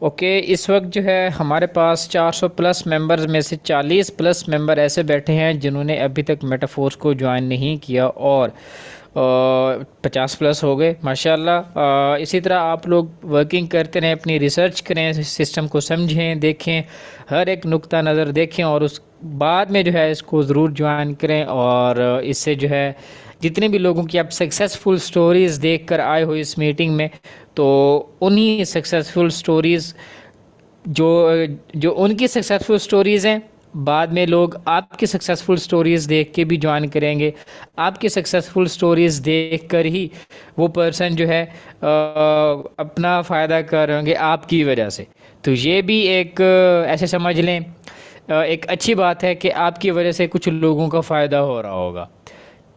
Okay, इस वक्त जो है हमारे पास 400 प्लस मेंबर्स में से 40 प्लस मेंबर ऐसे बैठे हैं जिन्होंने अभी तक मेटाफोर्स को ज्वाइन नहीं किया, और 50 प्लस हो गए माशाल्लाह। इसी तरह आप लोग वर्किंग करते रहें, अपनी रिसर्च करें, सिस्टम को समझें, देखें, हर एक नुक्ता नज़र देखें, और उस बाद में जो है इसको ज़रूर ज्वाइन करें। और इससे जो है जितने भी लोगों की आप सक्सेसफुल स्टोरीज़ देख कर आए हो इस मीटिंग में, तो उन्हीं सक्सेसफुल स्टोरीज़ जो जो उनकी सक्सेसफुल स्टोरीज़ हैं, बाद में लोग आपकी सक्सेसफुल स्टोरीज़ देख के भी ज्वाइन करेंगे। आपकी सक्सेसफुल स्टोरीज़ देख कर ही वो पर्सन जो है अपना फ़ायदा कर रहे होंगे आपकी वजह से। तो ये भी एक ऐसे समझ लें एक अच्छी बात है कि आपकी वजह से कुछ लोगों का फ़ायदा हो रहा होगा।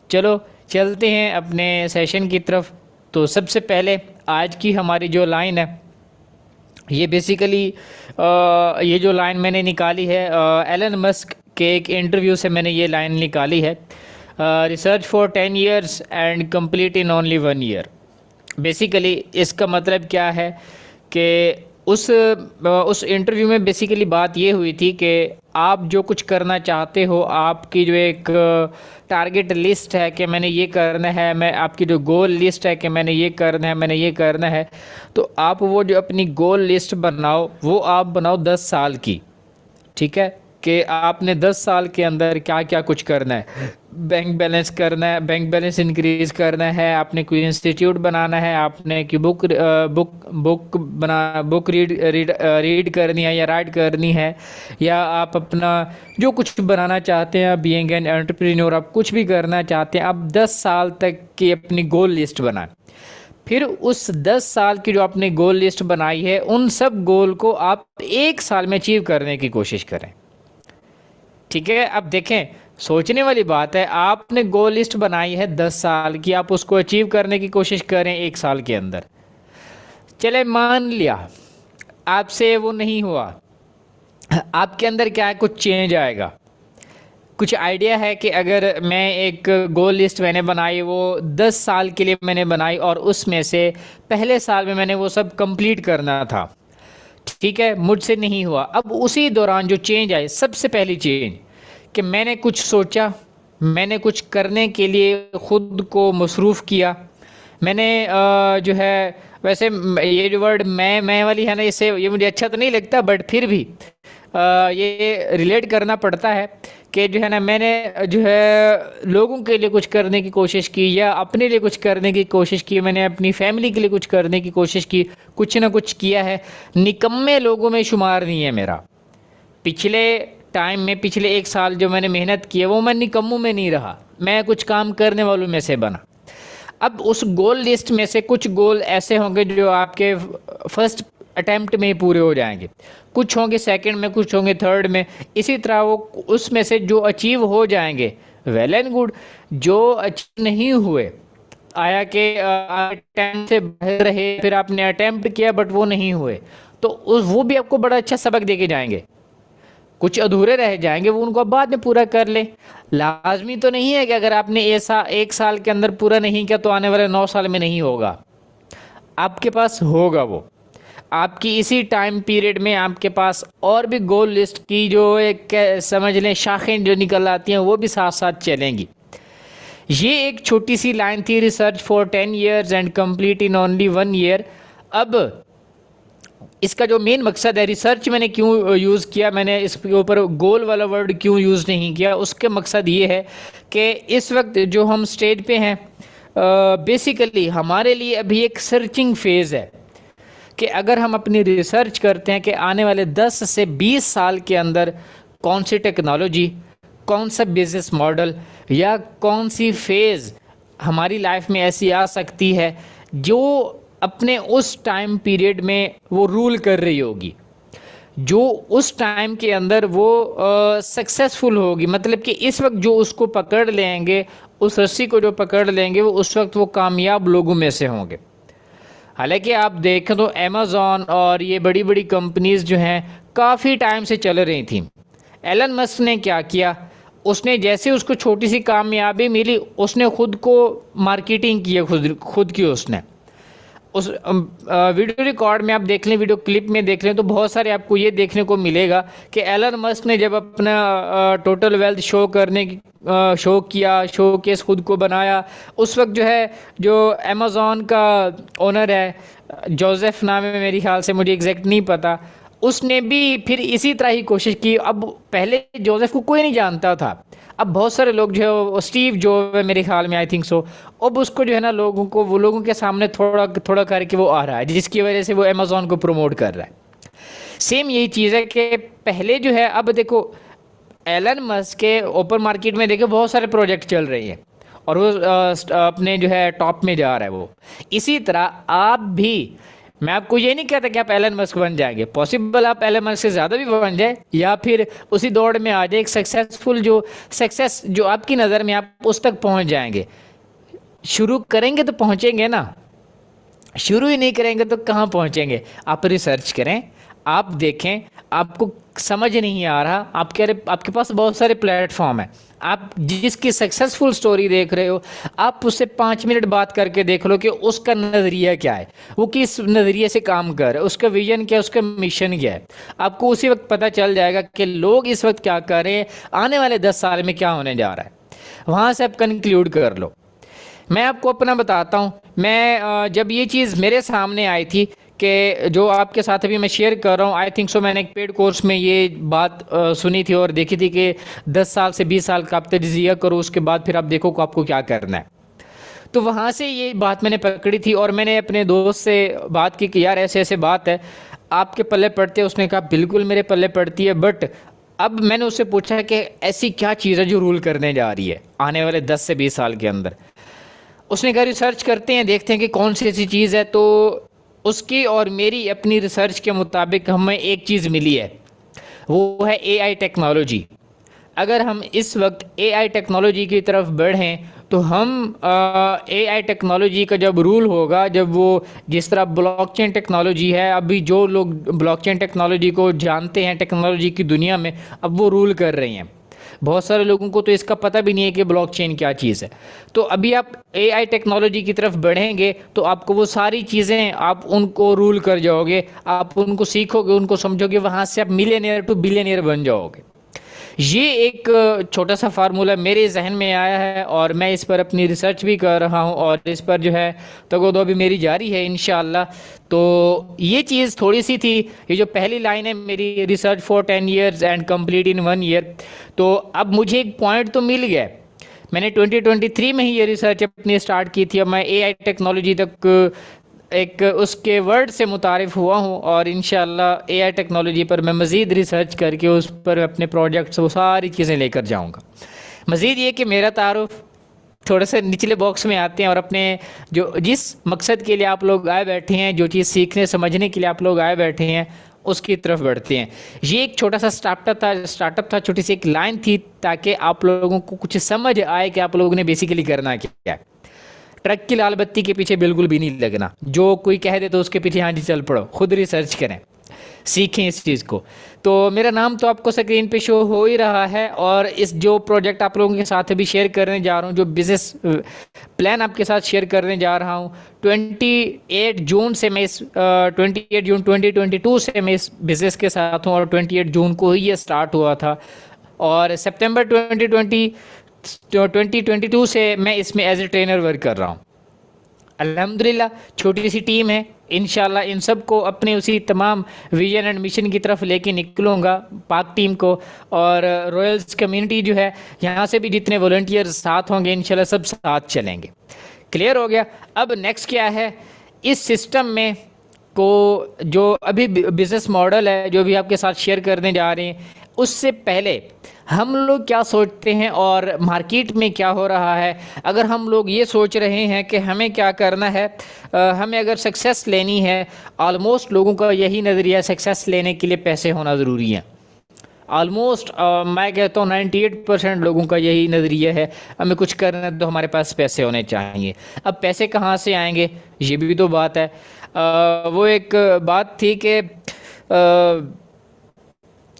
चलो चलते हैं अपने सेशन की तरफ। तो सबसे पहले आज की हमारी जो लाइन है, ये बेसिकली ये जो लाइन मैंने निकाली है एलन मस्क के एक इंटरव्यू से मैंने ये लाइन निकाली है। Research for 10 years and complete in only 1 year। Basically इसका मतलब क्या है कि उस इंटरव्यू में बेसिकली बात ये हुई थी कि आप जो कुछ करना चाहते हो, आपकी जो एक टारगेट लिस्ट है कि मैंने ये करना है, मैं आपकी जो गोल लिस्ट है कि मैंने ये करना है, मैंने ये करना है, तो आप वो जो अपनी गोल लिस्ट बनाओ वो आप बनाओ 10 साल की। ठीक है, कि आपने 10 साल के अंदर क्या क्या कुछ करना है। बैंक बैलेंस करना है, बैंक बैलेंस इंक्रीज करना है, आपने कोई इंस्टीट्यूट बनाना है, आपने कि बुक रीड करनी है या राइट करनी है, या आप अपना जो कुछ बनाना चाहते हैं, बीइंग एन एंटरप्रेन्योर, आप कुछ भी करना चाहते हैं, आप 10 साल तक की अपनी गोल लिस्ट बनाएं। फिर उस 10 साल की जो आपने गोल लिस्ट बनाई है, उन सब गोल को आप 1 साल में अचीव करने की कोशिश करें। ठीक है, अब देखें, सोचने वाली बात है, आपने गोल लिस्ट बनाई है 10 साल की, आप उसको अचीव करने की कोशिश करें 1 साल के अंदर। चले मान लिया आपसे वो नहीं हुआ, आपके अंदर क्या है, कुछ चेंज आएगा। कुछ आइडिया है कि अगर मैं एक गोल लिस्ट मैंने बनाई, वो 10 साल के लिए मैंने बनाई, और उसमें से पहले साल में मैंने वो सब कंप्लीट करना था। ठीक है, मुझसे नहीं हुआ। अब उसी दौरान जो चेंज आए, सबसे पहली चेंज कि मैंने कुछ सोचा, मैंने कुछ करने के लिए खुद को मसरूफ़ किया। मैंने जो है, वैसे ये जो वर्ड मैं वाली है ना, इससे ये मुझे अच्छा तो नहीं लगता, बट फिर भी ये रिलेट करना पड़ता है कि जो है ना, मैंने जो है लोगों के लिए कुछ करने की कोशिश की, या अपने लिए कुछ करने की कोशिश की, मैंने अपनी फैमिली के लिए कुछ करने की कोशिश की, कुछ ना कुछ किया है। निकम्मे लोगों में शुमार नहीं है मेरा। पिछले टाइम में, पिछले 1 साल जो मैंने मेहनत की है, वो मैं निकम्मों में नहीं रहा, मैं कुछ काम करने वालों में से बना। अब उस गोल लिस्ट में से कुछ गोल ऐसे होंगे जो आपके फर्स्ट अटेम्प्ट में ही पूरे हो जाएंगे, कुछ होंगे सेकंड में, कुछ होंगे थर्ड में। इसी तरह वो उसमें से जो अचीव हो जाएंगे, वेल एंड गुड। जो अचीव नहीं हुए, आया कि अटेम्प्ट से बाहर रहे, फिर आपने अटेम्प्ट किया बट वो नहीं हुए, तो वो भी आपको बड़ा अच्छा सबक दे के जाएंगे। कुछ अधूरे रह जाएंगे, वो उनको आप बाद में पूरा कर ले। लाजमी तो नहीं है कि अगर आपने ऐसा 1 साल के अंदर पूरा नहीं किया तो आने वाले 9 साल में नहीं होगा, आपके पास होगा। वो आपकी इसी टाइम पीरियड में आपके पास और भी गोल लिस्ट की जो एक समझ लें शाखें जो निकल आती हैं, वो भी साथ साथ चलेंगी। ये एक छोटी सी लाइन थी, research for 10 years and complete in only 1 year। अब इसका जो मेन मकसद है, रिसर्च मैंने क्यों यूज़ किया, मैंने इसके ऊपर गोल वाला वर्ड क्यों यूज़ नहीं किया, उसके मकसद ये है कि इस वक्त जो हम स्टेज पे हैं, बेसिकली हमारे लिए अभी एक सर्चिंग फेज़ है कि अगर हम अपनी रिसर्च करते हैं कि आने वाले 10 से 20 साल के अंदर कौन सी टेक्नोलॉजी, कौन सा बिज़नेस मॉडल, या कौन सी फेज़ हमारी लाइफ में ऐसी आ सकती है जो अपने उस टाइम पीरियड में वो रूल कर रही होगी, जो उस टाइम के अंदर वो सक्सेसफुल होगी। मतलब कि इस वक्त जो उसको पकड़ लेंगे, उस रस्सी को जो पकड़ लेंगे, वो उस वक्त वो कामयाब लोगों में से होंगे। हालांकि आप देखें तो अमेज़ॉन और ये बड़ी बड़ी कंपनीज जो हैं काफ़ी टाइम से चल रही थी। एलन मस्क ने क्या किया, उसने जैसे उसको छोटी सी कामयाबी मिली, उसने खुद को मार्केटिंग की, खुद की उसने उस वीडियो रिकॉर्ड में आप देख लें, वीडियो क्लिप में देख लें, तो बहुत सारे आपको ये देखने को मिलेगा कि एलन मस्क ने जब अपना टोटल वेल्थ शो करने की शो किया, शो केस खुद को बनाया, उस वक्त जो है, जो अमेज़ॉन का ओनर है, जोसेफ नाम है मेरे ख्याल से, मुझे एग्जैक्ट नहीं पता, उसने भी फिर इसी तरह ही कोशिश की। अब पहले जोसेफ को कोई नहीं जानता था, अब बहुत सारे लोग जो है स्टीव जो है मेरे ख्याल में, आई थिंक सो, अब उसको जो है ना लोगों को, वो लोगों के सामने थोड़ा थोड़ा करके वो आ रहा है, जिसकी वजह से वो अमेज़ॉन को प्रमोट कर रहा है। सेम यही चीज़ है कि पहले जो है, अब देखो एलन मस्क के ओपन मार्केट में देखो बहुत सारे प्रोजेक्ट चल रहे हैं और वो अपने जो है टॉप में जा रहा है वो। इसी तरह आप भी, मैं आपको ये नहीं कहता कि आप एलन मस्क बन जाएंगे, पॉसिबल आप एलन मस्क से ज़्यादा भी बन जाए या फिर उसी दौड़ में आ जाए, एक सक्सेसफुल जो सक्सेस जो आपकी नज़र में आप उस तक पहुंच जाएंगे। शुरू करेंगे तो पहुंचेंगे ना, शुरू ही नहीं करेंगे तो कहाँ पहुंचेंगे। आप रिसर्च करें, आप देखें, आपको समझ नहीं आ रहा, आपके पास बहुत सारे प्लेटफॉर्म है, आप जिसकी सक्सेसफुल स्टोरी देख रहे हो, आप उससे 5 मिनट बात करके देख लो कि उसका नज़रिया क्या है, वो किस नज़रिए से काम कर रहा है, उसका विजन क्या है, उसका मिशन क्या है। आपको उसी वक्त पता चल जाएगा कि लोग इस वक्त क्या कर रहे हैं, आने वाले 10 साल में क्या होने जा रहा है, वहाँ से आप कंक्लूड कर लो। मैं आपको अपना बताता हूँ, मैं जब ये चीज़ मेरे सामने आई थी कि जो आपके साथ अभी मैं शेयर कर रहा हूँ, आई थिंक सो मैंने एक पेड कोर्स में ये बात सुनी थी और देखी थी कि 10 साल से 20 साल का आप तजिया करो, उसके बाद फिर आप देखो कि आपको क्या करना है। तो वहाँ से ये बात मैंने पकड़ी थी और मैंने अपने दोस्त से बात की कि यार ऐसे ऐसे बात है, आपके पल्ले पड़ती है? उसने कहा बिल्कुल मेरे पल्ले पड़ती है, बट अब मैंने उससे पूछा कि ऐसी क्या चीज़ है जो रूल करने जा रही है आने वाले 10 से 20 साल के अंदर। उसने कहा रिसर्च करते हैं, देखते हैं कि कौन सी ऐसी चीज़ है। तो उसकी और मेरी अपनी रिसर्च के मुताबिक हमें एक चीज़ मिली है, वो है एआई टेक्नोलॉजी। अगर हम इस वक्त एआई टेक्नोलॉजी की तरफ बढ़ें तो हम एआई टेक्नोलॉजी का जब रूल होगा, जब वो जिस तरह ब्लॉकचेन टेक्नोलॉजी है, अभी जो लोग ब्लॉकचेन टेक्नोलॉजी को जानते हैं टेक्नोलॉजी की दुनिया में, अब वो रूल कर रही हैं। बहुत सारे लोगों को तो इसका पता भी नहीं है कि ब्लॉकचेन क्या चीज़ है। तो अभी आप एआई टेक्नोलॉजी की तरफ बढ़ेंगे तो आपको वो सारी चीज़ें, आप उनको रूल कर जाओगे, आप उनको सीखोगे, उनको समझोगे, वहाँ से आप मिलियनियर टू बिलियनियर बन जाओगे। ये एक छोटा सा फार्मूला मेरे जहन में आया है और मैं इस पर अपनी रिसर्च भी कर रहा हूँ और इस पर जो है तगोदो भी मेरी जारी है इंशाअल्लाह। तो ये चीज़ थोड़ी सी थी, ये जो पहली लाइन है मेरी, research for 10 years and complete in 1 year. तो अब मुझे एक पॉइंट तो मिल गया, मैंने 2023 में ही ये रिसर्च अपनी स्टार्ट की थी। अब मैं एआई टेक्नोलॉजी तक एक उसके वर्ड से मुतारिफ हुआ हूँ और इंशाअल्लाह एआई टेक्नोलॉजी पर मैं मज़ीद रिसर्च करके उस पर अपने प्रोजेक्ट्स वो सारी चीज़ें लेकर जाऊँगा। मज़ीद ये कि मेरा तारुफ थोड़ा सा निचले बॉक्स में आते हैं और अपने जो जिस मकसद के लिए आप लोग आए बैठे हैं, जो चीज़ सीखने समझने के लिए आप लोग आए बैठे हैं, उसकी तरफ बढ़ते हैं। ये एक छोटा सा स्टार्टअप था, छोटी सी एक लाइन थी ताकि आप लोगों को कुछ समझ आए कि आप लोगों ने बेसिकली करना क्या है। ट्रक की लाल बत्ती के पीछे बिल्कुल भी नहीं लगना, जो कोई कह दे तो उसके पीछे हाँ जी चल पड़ो, खुद रिसर्च करें, सीखें इस चीज़ को। तो मेरा नाम तो आपको स्क्रीन पे शो हो ही रहा है और इस जो प्रोजेक्ट आप लोगों के साथ भी शेयर करने जा रहा हूँ, जो बिज़नेस प्लान आपके साथ शेयर करने जा रहा हूँ, 28 जून से मैं इस 28 जून 2022 से मैं इस बिज़नेस के साथ हूँ और 28 जून को ही ये स्टार्ट हुआ था और सितंबर 2022 से मैं इसमें एज ए ट्रेनर वर्क कर रहा हूँ। अल्हम्दुलिल्लाह छोटी सी टीम है, इंशाल्लाह इन सब को अपने उसी तमाम विजन एंड मिशन की तरफ लेके निकलूँगा, पाक टीम को और रॉयल्स कम्युनिटी जो है, यहाँ से भी जितने वॉलंटियर्स साथ होंगे इंशाल्लाह सब साथ चलेंगे। क्लियर हो गया। अब नेक्स्ट क्या है इस सिस्टम में को, जो अभी बिज़नेस मॉडल है जो भी आपके साथ शेयर करने जा रहे हैं, उससे पहले हम लोग क्या सोचते हैं और मार्केट में क्या हो रहा है। अगर हम लोग ये सोच रहे हैं कि हमें क्या करना है, हमें अगर सक्सेस लेनी है, ऑलमोस्ट लोगों का यही नज़रिया, सक्सेस लेने के लिए पैसे होना ज़रूरी है। ऑलमोस्ट मैं कहता हूँ 98% लोगों का यही नज़रिया है, हमें कुछ करना है तो हमारे पास पैसे होने चाहिए। अब पैसे कहाँ से आएंगे, ये भी तो बात है। वो एक बात थी कि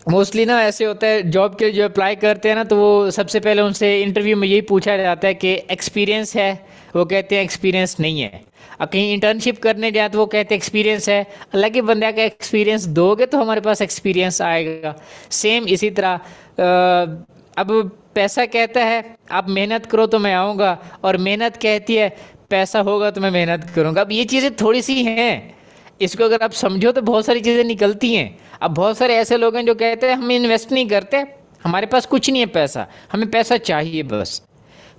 मोस्टली ना ऐसे होता है, जॉब के लिए जो अप्लाई करते हैं ना, तो वो सबसे पहले उनसे इंटरव्यू में यही पूछा जाता है कि एक्सपीरियंस है, वो कहते हैं एक्सपीरियंस नहीं है। अब कहीं इंटर्नशिप करने जाए तो वो कहते हैं एक्सपीरियंस है। हालांकि बंदा का एक्सपीरियंस दोगे तो हमारे पास एक्सपीरियंस आएगा। सेम इसी तरह अब पैसा कहता है आप मेहनत करो तो मैं आऊँगा, और मेहनत कहती है पैसा होगा तो मैं मेहनत करूँगा। अब ये चीज़ें थोड़ी सी हैं, इसको अगर आप समझो तो बहुत सारी चीज़ें निकलती हैं। अब बहुत सारे ऐसे लोग हैं जो कहते हैं हम इन्वेस्ट नहीं करते, हमारे पास कुछ नहीं है पैसा, हमें पैसा चाहिए बस।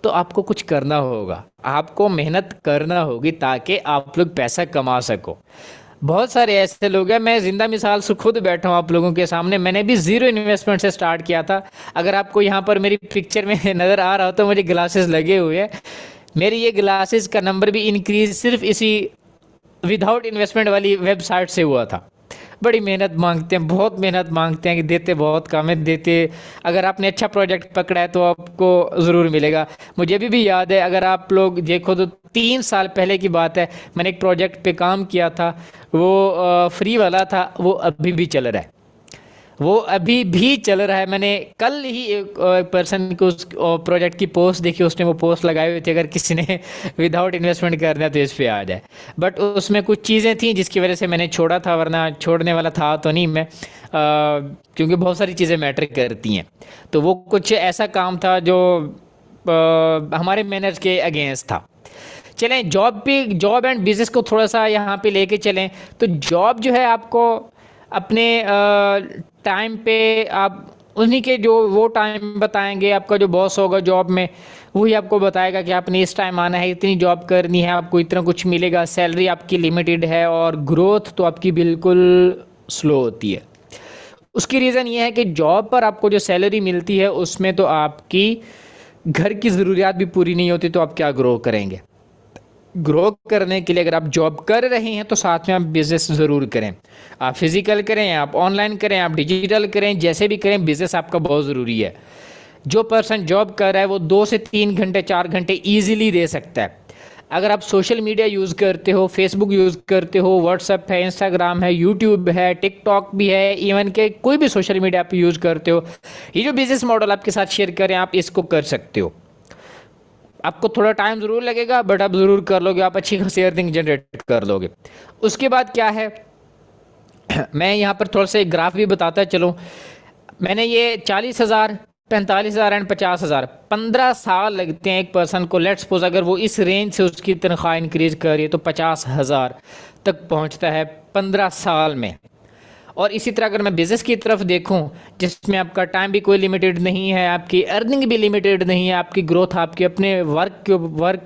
तो आपको कुछ करना होगा, आपको मेहनत करना होगी ताकि आप लोग पैसा कमा सको। बहुत सारे ऐसे लोग हैं, मैं जिंदा मिसाल से खुद बैठा हूँ आप लोगों के सामने, मैंने भी ज़ीरो इन्वेस्टमेंट से स्टार्ट किया था। अगर आपको यहाँ पर मेरी पिक्चर में नज़र आ रहा हो तो मुझे ग्लासेस लगे हुए हैं। मेरी ये ग्लासेस का नंबर भी इंक्रीज सिर्फ इसी विदाउट इन्वेस्टमेंट वाली वेबसाइट से हुआ था। बड़ी मेहनत मांगते हैं, बहुत मेहनत मांगते हैं, कि देते बहुत कम है, देते अगर आपने अच्छा प्रोजेक्ट पकड़ा है तो आपको ज़रूर मिलेगा। मुझे अभी भी याद है, अगर आप लोग देखो तो 3 साल पहले की बात है, मैंने एक प्रोजेक्ट पे काम किया था, वो फ्री वाला था, वो अभी भी चल रहा है, वो अभी भी चल रहा है। मैंने कल ही एक पर्सन को उस प्रोजेक्ट की पोस्ट देखी, उसने वो पोस्ट लगाई हुई थी, अगर किसी ने विदाउट इन्वेस्टमेंट करना है तो इस पे आ जाए। बट उसमें कुछ चीज़ें थी जिसकी वजह से मैंने छोड़ा था, वरना छोड़ने वाला था तो नहीं मैं, क्योंकि बहुत सारी चीज़ें मैटर करती हैं। तो वो कुछ ऐसा काम था जो हमारे मैनर्स के अगेंस्ट था। चलें जॉब एंड बिजनेस को थोड़ा सा यहाँ पे लेके चलें, तो जॉब जो है आपको अपने टाइम पे आप उन्हीं के जो वो टाइम बताएंगे, आपका जो बॉस होगा जॉब में वही आपको बताएगा कि आपने इस टाइम आना है, इतनी जॉब करनी है, आपको इतना कुछ मिलेगा, सैलरी आपकी लिमिटेड है, और ग्रोथ तो आपकी बिल्कुल स्लो होती है। उसकी रीज़न ये है कि जॉब पर आपको जो सैलरी मिलती है उसमें तो आपकी घर की ज़रूरियात भी पूरी नहीं होती, तो आप क्या ग्रो करेंगे। ग्रो करने के लिए अगर आप जॉब कर रहे हैं तो साथ में आप बिजनेस ज़रूर करें। आप फिजिकल करें, आप ऑनलाइन करें, आप डिजिटल करें, जैसे भी करें, बिजनेस आपका बहुत ज़रूरी है। जो पर्सन जॉब कर रहा है वो 2 से 3 घंटे 4 घंटे ईजिली दे सकता है। अगर आप सोशल मीडिया यूज़ करते हो, फेसबुक यूज़ करते हो, व्हाट्सएप है, इंस्टाग्राम है, यूट्यूब है, टिकटॉक भी है, इवन के कोई भी सोशल मीडिया आप यूज़ करते हो, ये जो बिज़नेस मॉडल आपके साथ शेयर करें आप इसको कर सकते हो। आपको थोड़ा टाइम ज़रूर लगेगा बट आप ज़रूर कर लोगे, आप अच्छी खासी अर्निंग जनरेट कर लोगे। उसके बाद क्या है, मैं यहाँ पर थोड़ा सा एक ग्राफ भी बताता चलूँ। मैंने ये 40,000, 45,000 एंड 50,000, 15 साल लगते हैं एक पर्सन को। लेट्स सपोज अगर वो इस रेंज से उसकी तनख्वाह इंक्रीज कर रही है तो 50,000 तक पहुँचता है 15 साल में। और इसी तरह अगर मैं बिज़नेस की तरफ देखूं जिसमें आपका टाइम भी कोई लिमिटेड नहीं है, आपकी अर्निंग भी लिमिटेड नहीं है, आपकी ग्रोथ आपके अपने वर्क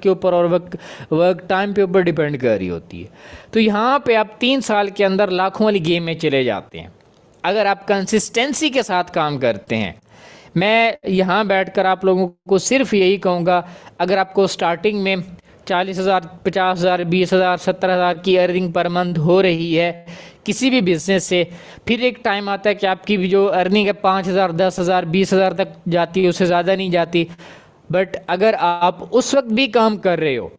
के ऊपर और वर्क टाइम पे ऊपर डिपेंड कर रही होती है, तो यहाँ पे आप 3 साल के अंदर लाखों वाली गेम में चले जाते हैं अगर आप कंसिस्टेंसी के साथ काम करते हैं। मैं यहाँ बैठकर आप लोगों को सिर्फ यही कहूँगा, अगर आपको स्टार्टिंग में 40,000, 50,000, 20,000, 70,000 की अर्निंग पर मंथ हो रही है किसी भी बिजनेस से, फिर एक टाइम आता है कि आपकी भी जो अर्निंग है 5,000, 10,000, 20,000 तक जाती है, उससे ज़्यादा नहीं जाती। बट अगर आप उस वक्त भी काम कर रहे हो,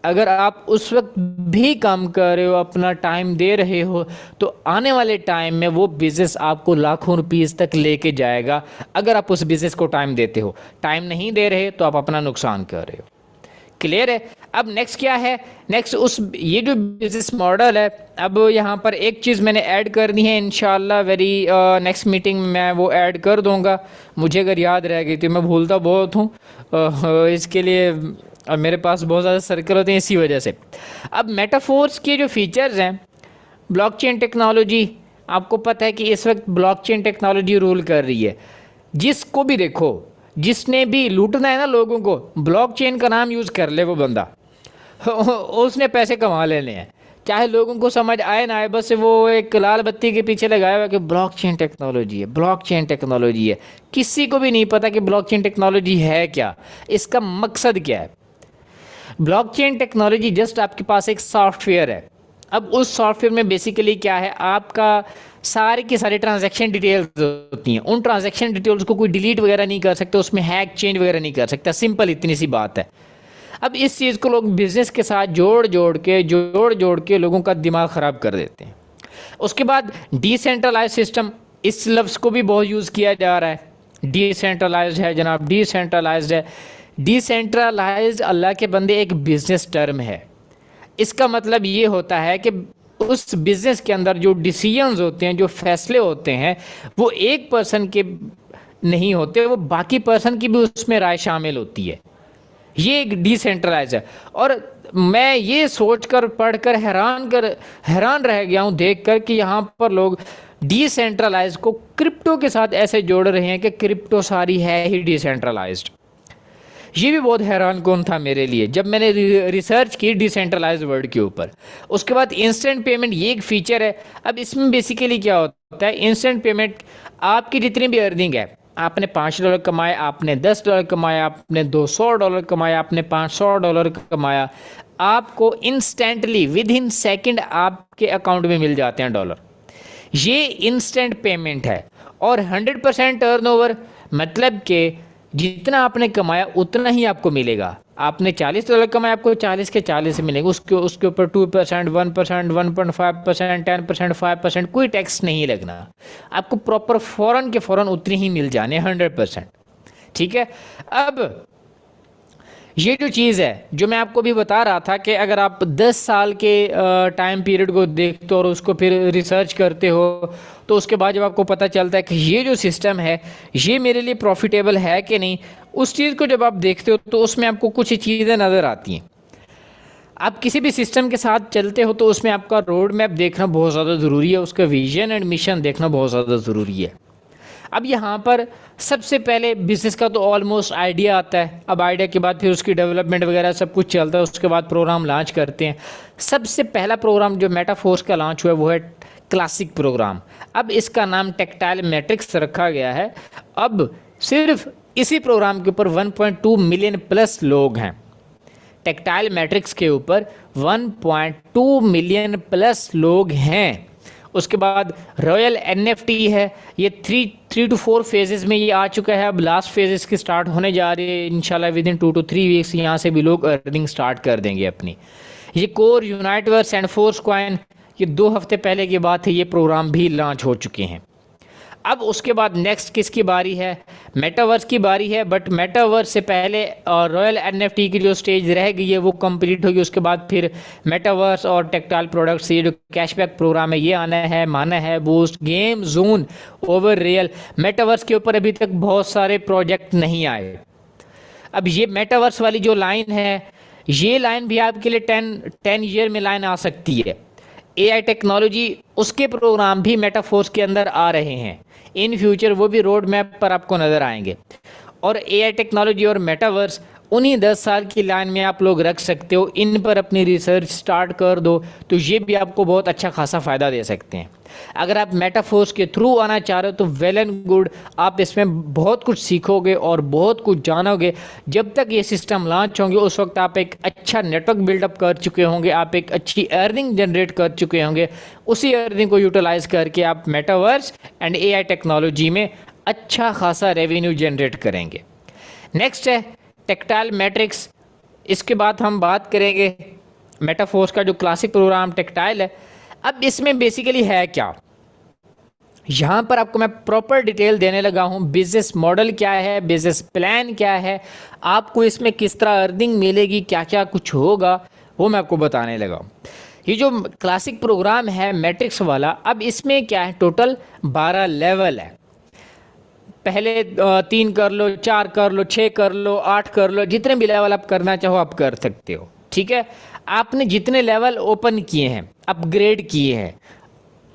अगर आप उस वक्त भी काम कर रहे हो, अपना टाइम दे रहे हो, तो आने वाले टाइम में वो बिज़नेस आपको लाखों रुपीस तक लेके जाएगा अगर आप उस बिज़नेस को टाइम देते हो। टाइम नहीं दे रहे तो आप अपना नुकसान कर रहे हो। क्लियर है। अब नेक्स्ट क्या है, नेक्स्ट उस ये जो बिजनेस मॉडल है, अब यहाँ पर एक चीज़ मैंने ऐड करनी है, इंशाल्लाह वेरी नेक्स्ट मीटिंग में मैं वो ऐड कर दूँगा। मुझे अगर याद रह गई तो, मैं भूलता बहुत हूँ, इसके लिए अब मेरे पास बहुत ज़्यादा सर्कल होते हैं इसी वजह से। अब मेटाफोर्स के जो फीचर्स हैं, ब्लॉकचेन टेक्नोलॉजी, आपको पता है कि इस वक्त ब्लॉकचेन टेक्नोलॉजी रूल कर रही है। जिसको भी देखो, जिसने भी लूटना है ना लोगों को, ब्लॉकचेन का नाम यूज़ कर ले वो बंदा उसने पैसे कमा लेने हैं, चाहे लोगों को समझ आए ना आए, बस वो एक लाल बत्ती के पीछे लगाया हुआ है कि ब्लॉकचेन टेक्नोलॉजी है, ब्लॉकचेन टेक्नोलॉजी है। किसी को भी नहीं पता कि ब्लॉकचेन टेक्नोलॉजी है क्या, इसका मकसद क्या है। ब्लॉकचेन टेक्नोलॉजी जस्ट आपके पास एक सॉफ्टवेयर है। अब उस सॉफ्टवेयर में बेसिकली क्या है, आपका सारे के सारे ट्रांजैक्शन डिटेल्स होती हैं। उन ट्रांजैक्शन डिटेल्स को कोई डिलीट वगैरह नहीं कर सकता, उसमें हैक चेंज वगैरह नहीं कर सकता। सिंपल इतनी सी बात है। अब इस चीज़ को लोग बिजनेस के साथ जोड़ जोड़ के लोगों का दिमाग ख़राब कर देते हैं। उसके बाद डिसेंट्रलाइज सिस्टम, इस लफ्ज़ को भी बहुत यूज़ किया जा रहा है। डिसेंट्रलाइज्ड है जनाब, डिसेंट्रलाइज्ड है। डिसेंट्रलाइज्ड अल्लाह के बंदे एक बिजनेस टर्म है। इसका मतलब ये होता है कि उस बिज़नेस के अंदर जो डिसीजंस होते हैं, जो फैसले होते हैं, वो एक पर्सन के नहीं होते, वो बाकी पर्सन की भी उसमें राय शामिल होती है। ये एक डिसेंट्रलाइज है। और मैं ये सोचकर पढ़कर हैरान रह गया हूँ देखकर कि यहाँ पर लोग डिसेंट्रलाइज को क्रिप्टो के साथ ऐसे जोड़ रहे हैं कि क्रिप्टो सारी है ही डिसेंट्रलाइज्ड। ये भी बहुत हैरान कौन था मेरे लिए जब मैंने रिसर्च की डिसेंट्रलाइज वर्ड के ऊपर। उसके बाद इंस्टेंट पेमेंट, ये एक फीचर है। अब इसमें बेसिकली क्या होता है, इंस्टेंट पेमेंट, आपकी जितनी भी अर्निंग है, आपने $5 कमाए, आपने $10 कमाया, आपने $200 कमाया, आपने $500 कमाया, आपको इंस्टेंटली विद इन सेकेंड आपके अकाउंट में मिल जाते हैं डॉलर। ये इंस्टेंट पेमेंट है। और 100% टर्नओवर, मतलब कि जितना आपने कमाया उतना ही आपको मिलेगा। आपने $40 कमाया, आपको 40 के 40 मिलेंगे। उसके ऊपर 2%, 1%, 1.5%, 10%, 5% कोई टैक्स नहीं लगना। आपको प्रॉपर फ़ौरन के फ़ौरन उतनी ही मिल जाने 100%। ठीक है। अब ये जो चीज़ है जो मैं आपको भी बता रहा था कि अगर आप 10 साल के टाइम पीरियड को देखते हो और उसको फिर रिसर्च करते हो, तो उसके बाद जब आपको पता चलता है कि ये जो सिस्टम है ये मेरे लिए प्रॉफिटेबल है कि नहीं, उस चीज़ को जब आप देखते हो तो उसमें आपको कुछ चीज़ें नज़र आती हैं। आप किसी भी सिस्टम के साथ चलते हो तो उसमें आपका रोड मैप देखना बहुत ज़्यादा ज़रूरी है, उसका विजन एंड मिशन देखना बहुत ज़्यादा ज़रूरी है। अब यहाँ पर सबसे पहले बिज़नेस का तो ऑलमोस्ट आइडिया आता है। अब आइडिया के बाद फिर उसकी डेवलपमेंट वगैरह सब कुछ चलता है, उसके बाद प्रोग्राम लॉन्च करते हैं। सबसे पहला प्रोग्राम जो मेटाफोर्स का लॉन्च हुआ है वो है क्लासिक प्रोग्राम। अब इसका नाम टेक्टाइल मैट्रिक्स रखा गया है। अब सिर्फ इसी प्रोग्राम के ऊपर 1.2 मिलियन प्लस लोग हैं। टेक्टाइल मैट्रिक्स के ऊपर 1.2 मिलियन प्लस लोग हैं। उसके बाद रॉयल एनएफटी है, ये 3 to 4 फेजेस में ये आ चुका है। अब लास्ट फेजेस की स्टार्ट होने जा रही है इंशाल्लाह। विद इन 2 to 3 वीक्स यहाँ से भी लोग अर्निंग स्टार्ट कर देंगे अपनी। ये कोर, यूनाइटवर्स एंड फोर्स कॉइन, ये 2 हफ्ते पहले की बात है, ये प्रोग्राम भी लॉन्च हो चुके हैं। अब उसके बाद नेक्स्ट किसकी बारी है, मेटावर्स की बारी है। बट मेटावर्स से पहले रॉयल एनएफटी की जो स्टेज रह गई है वो कंप्लीट होगी। उसके बाद फिर मेटावर्स और टेक्टाइल प्रोडक्ट्स, ये जो कैशबैक प्रोग्राम है ये आना है, माना है, boost, game zone, over real. Metaverse के ऊपर अभी तक बहुत सारे प्रोजेक्ट नहीं आए। अब ये मेटावर्स वाली जो लाइन है, ये लाइन भी आपके लिए 10 ईयर में लाइन आ सकती है। एआई टेक्नोलॉजी, उसके प्रोग्राम भी मेटाफोर्स के अंदर आ रहे हैं। इन फ्यूचर वो भी रोड मैप पर आपको नज़र आएंगे। और एआई टेक्नोलॉजी और मेटावर्स उन्हीं 10 साल की लाइन में आप लोग रख सकते हो। इन पर अपनी रिसर्च स्टार्ट कर दो तो ये भी आपको बहुत अच्छा खासा फ़ायदा दे सकते हैं। अगर आप मेटाफोर्स के थ्रू आना चाह रहे हो तो वेल एंड गुड, आप इसमें बहुत कुछ सीखोगे और बहुत कुछ जानोगे। जब तक ये सिस्टम लॉन्च होंगे उस वक्त आप एक अच्छा नेटवर्क बिल्डअप कर चुके होंगे, आप एक अच्छी अर्निंग जनरेट कर चुके होंगे। उसी अर्निंग को यूटिलाइज करके आप मेटावर्स एंड एआई टेक्नोलॉजी में अच्छा खासा रेवेन्यू जनरेट करेंगे। नेक्स्ट है टेक्टाइल मैट्रिक्स। इसके बाद हम बात करेंगे मेटाफोर्स का जो क्लासिक प्रोग्राम टेक्टाइल है। अब इसमें बेसिकली है क्या, यहाँ पर आपको मैं प्रॉपर डिटेल देने लगा हूँ। बिजनेस मॉडल क्या है, बिजनेस प्लान क्या है, आपको इसमें किस तरह अर्निंग मिलेगी, क्या क्या कुछ होगा, वो मैं आपको बताने लगा हूँ। ये जो क्लासिक प्रोग्राम है मैट्रिक्स वाला, अब इसमें क्या है, टोटल 12 लेवल है। पहले 3 कर लो, 4 कर लो, 6 कर लो, 8 कर लो, जितने भी लेवल आप करना चाहो आप कर सकते हो। ठीक है। आपने जितने लेवल ओपन किए हैं, अपग्रेड किए हैं,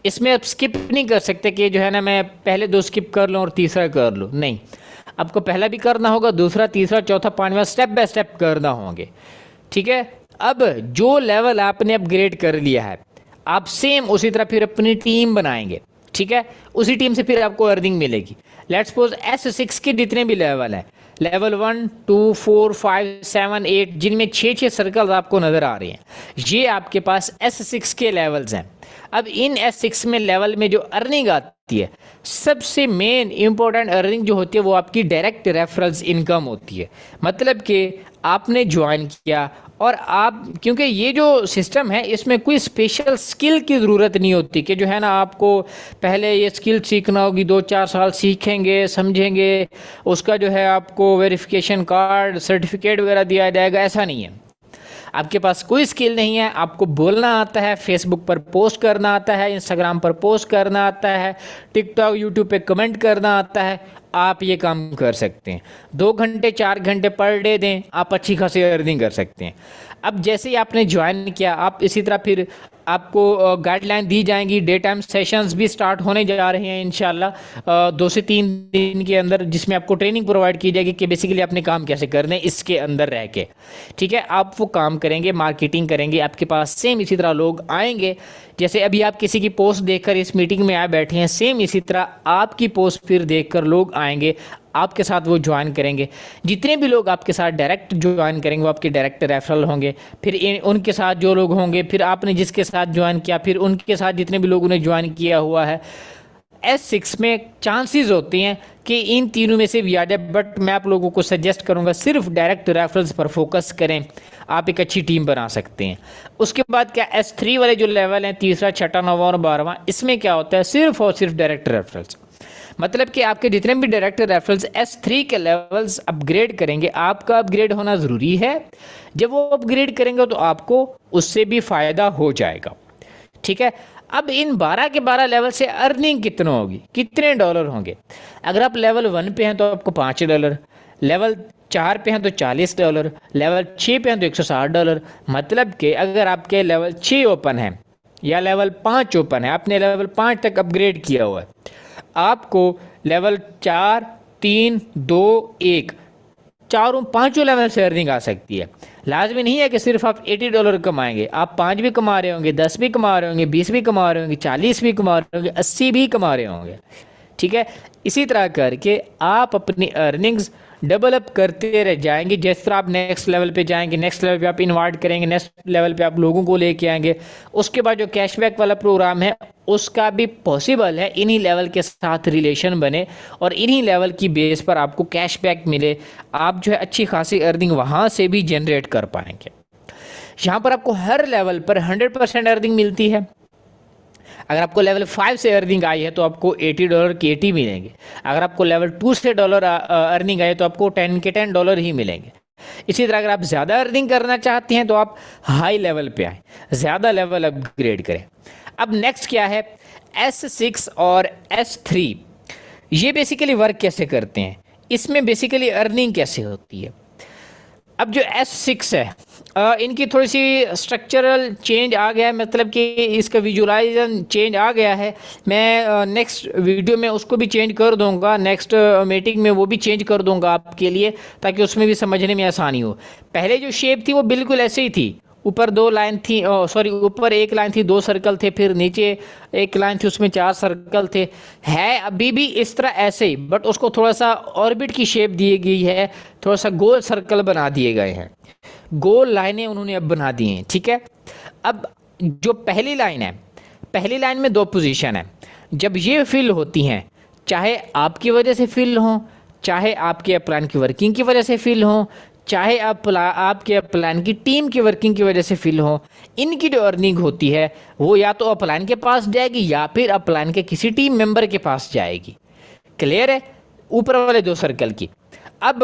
इसमें आप स्किप नहीं कर सकते कि जो है ना मैं पहले 2 स्किप कर लूँ और तीसरा कर लूँ, नहीं। आपको पहला भी करना होगा, दूसरा, तीसरा, चौथा, 5वां स्टेप बाय स्टेप करना होंगे। ठीक है। अब जो लेवल आपने अपग्रेड कर लिया है, आप सेम उसी तरह फिर अपनी टीम बनाएंगे। ठीक है। उसी टीम से फिर आपको अर्निंग मिलेगी। लेट्स सपोज S6 के जितने भी लेवल हैं, लेवल 1, 2, 4, 5, 7, 8, जिनमें 6 सर्कल्स आपको नज़र आ रहे हैं, ये आपके पास S6 के लेवल्स हैं। अब इन S6 में लेवल में जो अर्निंग आती है, सबसे मेन इंपॉर्टेंट अर्निंग जो होती है वो आपकी डायरेक्ट रेफरल्स इनकम होती है। मतलब कि आपने ज्वाइन किया और आप, क्योंकि ये जो सिस्टम है इसमें कोई स्पेशल स्किल की ज़रूरत नहीं होती कि जो है ना आपको पहले ये स्किल सीखना होगी, 2-4 साल सीखेंगे समझेंगे, उसका जो है आपको वेरिफिकेशन कार्ड सर्टिफिकेट वगैरह दिया जाएगा, ऐसा नहीं है। आपके पास कोई स्किल नहीं है, आपको बोलना आता है, फेसबुक पर पोस्ट करना आता है, इंस्टाग्राम पर पोस्ट करना आता है, टिकटॉक यूट्यूब पे कमेंट करना आता है, आप ये काम कर सकते हैं। 2 घंटे 4 घंटे पर डे दें, आप अच्छी खासी अर्निंग कर सकते हैं। अब जैसे ही आपने ज्वाइन किया, आप इसी तरह फिर आपको गाइडलाइन दी जाएंगी, डे टाइम सेशंस भी स्टार्ट होने जा रहे हैं इंशाल्लाह 2 से 3 दिन के अंदर, जिसमें आपको ट्रेनिंग प्रोवाइड की जाएगी कि बेसिकली अपने काम कैसे करने इसके अंदर रह के। ठीक है, आप वो काम करेंगे, मार्केटिंग करेंगे, आपके पास सेम इसी तरह लोग आएंगे। जैसे अभी आप किसी की पोस्ट देखकर इस मीटिंग में आए बैठे हैं, सेम इसी तरह आपकी पोस्ट फिर देखकर लोग आएंगे, आपके साथ वो ज्वाइन करेंगे। जितने भी लोग आपके साथ डायरेक्ट ज्वाइन करेंगे वो आपके डायरेक्ट रेफरल होंगे। फिर उनके साथ जो लोग होंगे, फिर आपने जिसके साथ ज्वाइन किया, फिर उनके साथ जितने भी लोगों ने ज्वाइन किया हुआ है। S6 में चांसेस होती हैं कि इन तीनों में से भी आ जाए, बट मैं आप लोगों को सजेस्ट करूंगा सिर्फ डायरेक्ट रेफरल्स पर फोकस करें, आप एक अच्छी टीम बना सकते हैं। उसके बाद क्या S3 वाले जो लेवल हैं, तीसरा, छठा, नौवां और 12वां, इसमें क्या होता है, सिर्फ और सिर्फ डायरेक्ट रेफरल्स। मतलब कि आपके जितने भी डायरेक्ट रेफरल्स S3 के लेवल्स अपग्रेड करेंगे, आपका अपग्रेड होना ज़रूरी है। जब वो अपग्रेड करेंगे तो आपको उससे भी फ़ायदा हो जाएगा। ठीक है, अब इन 12 के 12 लेवल से अर्निंग कितना होगी, कितने डॉलर होंगे? अगर आप लेवल 1 पे हैं तो आपको $5, लेवल 4 पे हैं तो $40, लेवल 6 पे हैं तो $160। मतलब कि अगर आपके लेवल 6 ओपन है या लेवल 5 ओपन है, आपने लेवल 5 तक अपग्रेड किया हुआ है, आपको लेवल 4, 3, 2, 1 चारों पांचों लेवल से अर्निंग आ सकती है। लाजमी नहीं है कि सिर्फ आप $80 कमाएंगे, आप 5 भी कमा रहे होंगे, 10 भी कमा रहे होंगे, 20 भी कमा रहे होंगे, 40 भी कमा रहे होंगे, 80 भी कमा रहे होंगे। ठीक है, इसी तरह करके आप अपनी अर्निंग्स डेवलप करते रह जाएंगे। जिस तरह आप नेक्स्ट लेवल पे जाएंगे, नेक्स्ट लेवल पे आप इनवाइट करेंगे, नेक्स्ट लेवल पे आप लोगों को लेके आएंगे, उसके बाद जो कैशबैक वाला प्रोग्राम है उसका भी पॉसिबल है इन्हीं लेवल के साथ रिलेशन बने और इन्हीं लेवल की बेस पर आपको कैशबैक मिले, आप जो है अच्छी खासी अर्निंग वहाँ से भी जनरेट कर पाएंगे। यहाँ पर आपको हर लेवल पर 100% अर्निंग मिलती है। अगर आपको लेवल 5 से अर्निंग आई है तो आपको $80 की 80 मिलेंगे। अगर आपको लेवल 2 से डॉलर अर्निंग आई है तो आपको 10 के $10 ही मिलेंगे। इसी तरह अगर आप ज़्यादा अर्निंग करना चाहते हैं तो आप हाई लेवल पे आए, ज़्यादा लेवल अपग्रेड करें। अब नेक्स्ट क्या है, S6 और S3, ये बेसिकली वर्क कैसे करते हैं, इसमें बेसिकली अर्निंग कैसे होती है। अब जो S6 है इनकी थोड़ी सी स्ट्रक्चरल चेंज आ गया है, मतलब कि इसका विजुलाइजेशन चेंज आ गया है। मैं नेक्स्ट वीडियो में उसको भी चेंज कर दूंगा, नेक्स्ट मीटिंग में वो भी चेंज कर दूंगा आपके लिए, ताकि उसमें भी समझने में आसानी हो। पहले जो शेप थी वो बिल्कुल ऐसे ही थी, ऊपर 2 लाइन थी, सॉरी ऊपर 1 लाइन थी, 2 सर्कल थे, फिर नीचे 1 लाइन थी उसमें 4 सर्कल थे। है अभी भी इस तरह ऐसे ही, बट उसको थोड़ा सा ऑर्बिट की शेप दी गई है, थोड़ा सा गोल सर्कल बना दिए गए हैं, गोल लाइनें उन्होंने अब बना दी हैं। ठीक है, अब जो पहली लाइन है, पहली लाइन में 2 पोजीशन है। जब ये फिल होती हैं, चाहे आपकी वजह से फिल हो, चाहे आपके प्लान की वर्किंग की वजह से फिल हो, चाहे आपके प्लान की टीम की वर्किंग की वजह से फिल हो, इनकी जो अर्निंग होती है वो या तो अपलाइन के पास जाएगी या फिर अपलाइन के किसी टीम मेंबर के पास जाएगी। क्लियर है, ऊपर वाले 2 सर्कल की। अब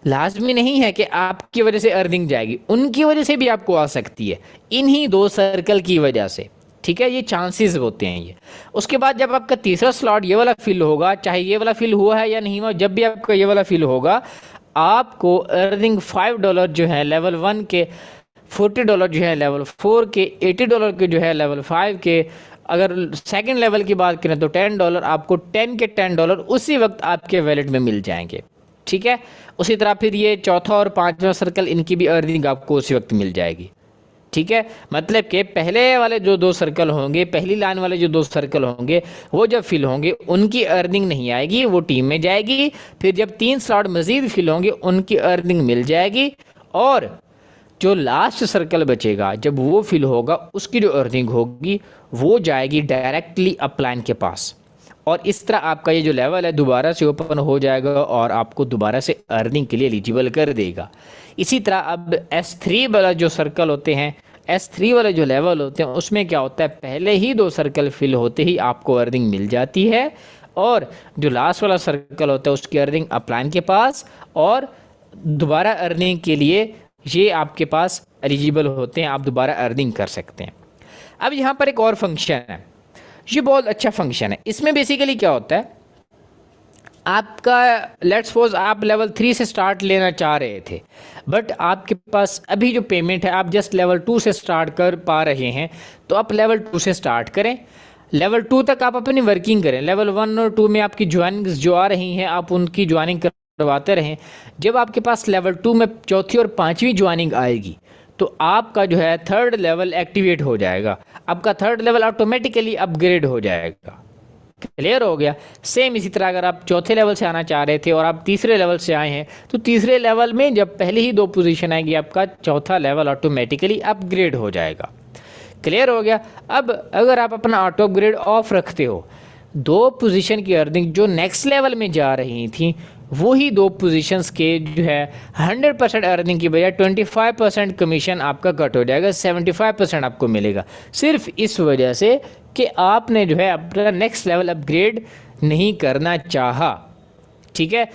लाजमी नहीं है कि आपकी वजह से अर्निंग जाएगी, उनकी वजह से भी आपको आ सकती है, इन्हीं 2 सर्कल की वजह से। ठीक है, ये चांसेस होते हैं ये। उसके बाद जब आपका तीसरा स्लॉट ये वाला फिल होगा, चाहे ये वाला फिल हुआ है या नहीं हुआ, जब भी आपका ये वाला फिल होगा, आपको अर्निंग $5 जो है लेवल 1 के, $40 जो है लेवल 4 के, $80 के जो है लेवल 5 के, अगर सेकंड लेवल की बात करें तो $10, आपको 10 के $10 उसी वक्त आपके वैलेट में मिल जाएंगे। ठीक है, उसी तरह फिर ये चौथा और 5वां सर्कल, इनकी भी अर्निंग आपको उसी वक्त मिल जाएगी। ठीक है, मतलब कि पहले वाले जो 2 सर्कल होंगे, पहली लाइन वाले जो 2 सर्कल होंगे, वो जब फिल होंगे उनकी अर्निंग नहीं आएगी, वो टीम में जाएगी। फिर जब 3 स्लॉट मजीद फिल होंगे उनकी अर्निंग मिल जाएगी, और जो लास्ट सर्कल बचेगा जब वो फिल होगा उसकी जो अर्निंग होगी वो जाएगी डायरेक्टली अपलाइन के पास। और इस तरह आपका ये जो लेवल है दोबारा से ओपन हो जाएगा और आपको दोबारा से अर्निंग के लिए एलिजिबल कर देगा। इसी तरह अब S3 वाला जो सर्कल होते हैं, S3 वाले जो लेवल होते हैं उसमें क्या होता है, पहले ही 2 सर्कल फिल होते ही आपको अर्निंग मिल जाती है, और जो लास्ट वाला सर्कल होता है उसकी अर्निंग अपलाइन के पास, और दोबारा अर्निंग के लिए ये आपके पास एलिजिबल होते हैं, आप दोबारा अर्निंग कर सकते हैं। अब यहाँ पर एक और फंक्शन है, ये बहुत अच्छा फंक्शन है। इसमें बेसिकली क्या होता है, आपका लेट्स सपोज आप लेवल 3 से स्टार्ट लेना चाह रहे थे, बट आपके पास अभी जो पेमेंट है आप जस्ट लेवल 2 से स्टार्ट कर पा रहे हैं, तो आप लेवल 2 से स्टार्ट करें, लेवल 2 तक आप अपनी वर्किंग करें। लेवल 1 और 2 में आपकी ज्वाइनिंग जो आ रही हैं आप उनकी ज्वाइनिंग करवाते रहें। जब आपके पास लेवल 2 में चौथी और पाँचवीं ज्वाइनिंग आएगी तो आपका जो है 3rd लेवल एक्टिवेट हो जाएगा, आपका 3rd लेवल ऑटोमेटिकली अपग्रेड हो जाएगा। क्लियर हो गया। सेम इसी तरह अगर आप चौथे लेवल से आना चाह रहे थे और आप तीसरे लेवल से आए हैं, तो तीसरे लेवल में जब पहले ही 2 पोजीशन आएगी आपका चौथा लेवल ऑटोमेटिकली अपग्रेड हो जाएगा। क्लियर हो गया। अब अगर आप अपना ऑटो अपग्रेड ऑफ रखते हो, 2 पोजीशन की अर्निंग जो नेक्स्ट लेवल में जा रही थी वही 2 पोजीशंस के जो है 100% अर्निंग की बजाय 25% कमीशन आपका कट हो जाएगा, 75% आपको मिलेगा, सिर्फ इस वजह से कि आपने जो है अपना नेक्स्ट लेवल अपग्रेड नहीं करना चाहा। ठीक है,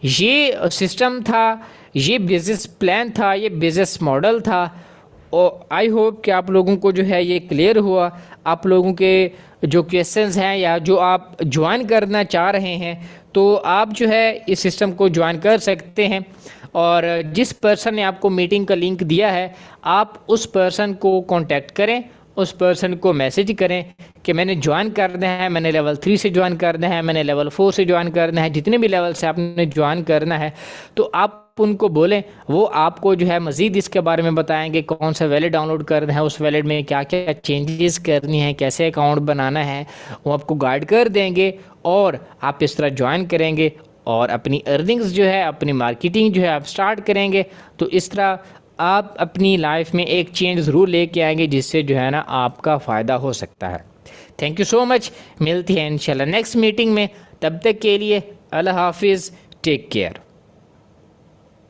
ये सिस्टम था, ये बिज़नेस प्लान था, ये बिज़नेस मॉडल था, और आई होप कि आप लोगों को जो है ये क्लियर हुआ। आप लोगों के जो क्वेश्चंस हैं या जो आप ज्वाइन करना चाह रहे हैं तो आप जो है इस सिस्टम को ज्वाइन कर सकते हैं, और जिस पर्सन ने आपको मीटिंग का लिंक दिया है आप उस पर्सन को कांटेक्ट करें, उस पर्सन को मैसेज करें कि मैंने ज्वाइन करना है, मैंने लेवल 3 से ज्वाइन करना है, मैंने लेवल 4 से ज्वाइन करना है, जितने भी लेवल से आपने ज्वाइन करना है, तो आप उनको बोलें, वो आपको जो है मज़ीद इसके बारे में बताएंगे, कौन सा वैलेट डाउनलोड करना है, उस वैलेट में क्या क्या चेंजेस करनी है, कैसे अकाउंट बनाना है, वो आपको गाइड कर देंगे, और आप इस तरह ज्वाइन करेंगे और अपनी अर्निंग्स जो है, अपनी मार्केटिंग जो है आप स्टार्ट करेंगे। तो इस तरह आप अपनी लाइफ में एक चेंज ज़रूर लेके आएंगे जिससे जो है ना आपका फ़ायदा हो सकता है। थैंक यू सो मच, मिलती है इंशाल्लाह नेक्स्ट मीटिंग में, तब तक के लिए अल्लाह हाफिज़, टेक केयर।